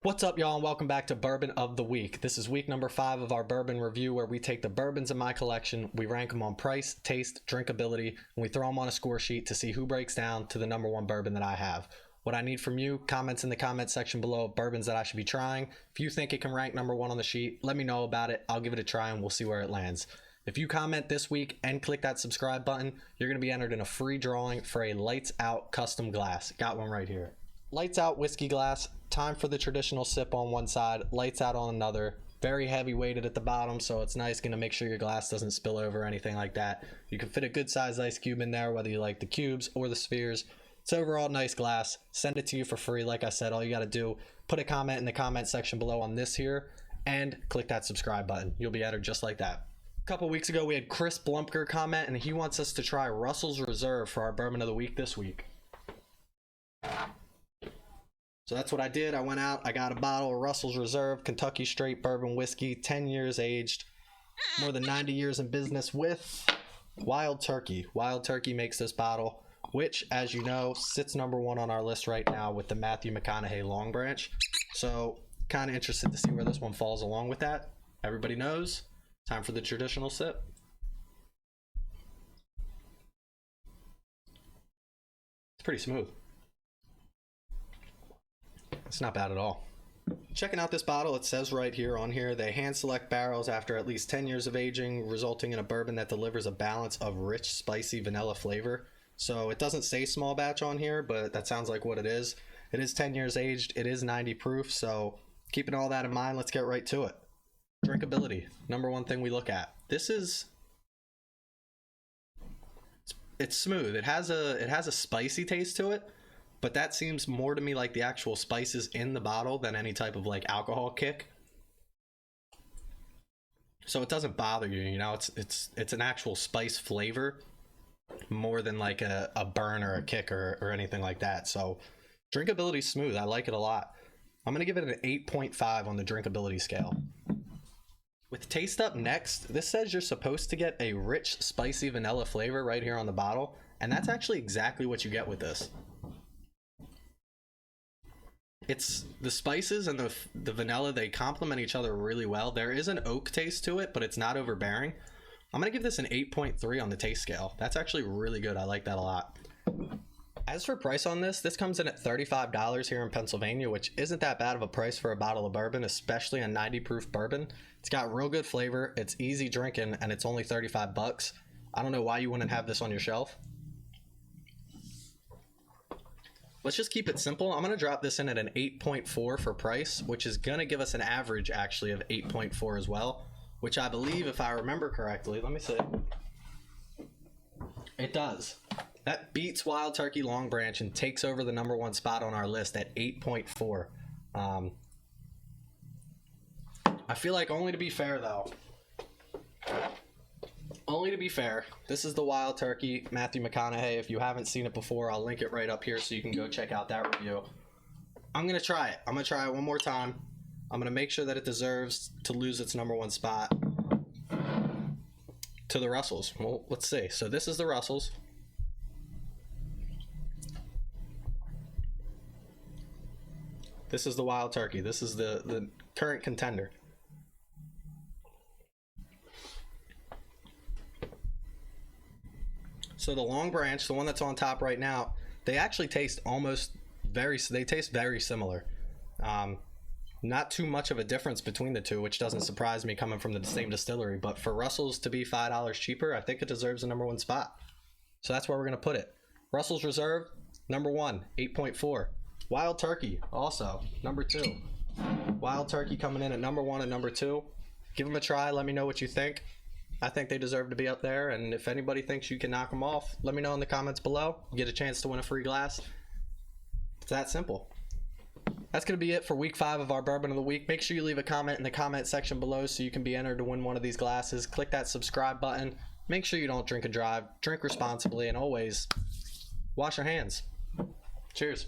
What's up, y'all, and welcome back to Bourbon of the Week. This is week number 5 of our bourbon review, where we take the bourbons in my collection, we rank them on price, taste, drinkability, and we throw them on a score sheet to see who breaks down to the number one bourbon that I have. What I need from you, comments in the comment section below of bourbons that I should be trying. If you think it can rank number one on the sheet, let me know about it. I'll give it a try and we'll see where it lands. If you comment this week and click that subscribe button, you're going to be entered in a free drawing for a Lights Out custom glass. Got one right here. Lights Out whiskey glass. Time for the traditional sip on one side, lights out on another. Very heavy weighted at the bottom, so it's nice. Going to make sure your glass doesn't spill over or anything like that. You can fit a good sized ice cube in there, whether you like the cubes or the spheres. It's overall nice glass. Send it to you for free. Like I said, all you got to do, put a comment in the comment section below on this here and click that subscribe button. You'll be entered just like that. A couple weeks ago, we had Chris Blumpker comment, and he wants us to try Russell's Reserve for our Bourbon of the Week this week. So that's what I did. I went out, I got a bottle of Russell's Reserve Kentucky Straight Bourbon Whiskey, 10 years aged, more than 90 years in business, with Wild Turkey. Wild Turkey makes this bottle, which, as you know, sits number one on our list right now with the Matthew McConaughey Longbranch. So kind of interested to see where this one falls along with that. Everybody knows, time for the traditional sip. It's pretty smooth. It's not bad at all. Checking out this bottle, it says right here on here, they hand select barrels after at least 10 years of aging, resulting in a bourbon that delivers a balance of rich, spicy vanilla flavor. So it doesn't say small batch on here, but that sounds like what it is. It is 10 years aged, it is 90 proof, so keeping all that in mind, let's get right to it. Drinkability, number one thing we look at. This is, it's smooth. It has a spicy taste to it. But that seems more to me like the actual spices in the bottle than any type of like alcohol kick. So it doesn't bother you, you know, it's an actual spice flavor more than like a burn or a kick or anything like that. So drinkability smooth. I like it a lot. I'm going to give it an 8.5 on the drinkability scale. With taste up next, this says you're supposed to get a rich, spicy vanilla flavor right here on the bottle. And that's actually exactly what you get with this. It's the spices and the vanilla, they complement each other really well. There is an oak taste to it, but it's not overbearing. I'm going to give this an 8.3 on the taste scale. That's actually really good. I like that a lot. As for price on this comes in at $35 here in Pennsylvania, which isn't that bad of a price for a bottle of bourbon, especially a 90 proof bourbon. It's got real good flavor, it's easy drinking, and it's only 35 bucks. I don't know why you wouldn't have this on your shelf. Let's just keep it simple. I'm going to drop this in at an 8.4 for price, which is going to give us an average actually of 8.4 as well, which I believe, if I remember correctly, let me see. It does. That beats Wild Turkey Longbranch and takes over the number one spot on our list at 8.4. I feel like, only to be fair though, this is the Wild Turkey Matthew McConaughey. If you haven't seen it before, I'll link it right up here so you can go check out that review. I'm going to try it. I'm going to try it one more time. I'm going to make sure that it deserves to lose its number one spot to the Russells. Well, let's see. So this is the Russells. This is the Wild Turkey. This is the current contender. So the Longbranch, the one that's on top right now, they actually taste very similar. Not too much of a difference between the two, which doesn't surprise me coming from the same distillery. But for Russell's to be $5 cheaper, I think it deserves the number one spot. So that's where we're going to put it. Russell's Reserve, number one, 8.4. Wild Turkey, also, number 2. Wild Turkey coming in at number 1 and number 2. Give them a try. Let me know what you think. I think they deserve to be up there, and if anybody thinks you can knock them off, let me know in the comments below. You get a chance to win a free glass. It's that simple. That's going to be it for week 5 of our Bourbon of the Week. Make sure you leave a comment in the comment section below so you can be entered to win one of these glasses. Click that subscribe button. Make sure you don't drink and drive. Drink responsibly, and always wash your hands. Cheers.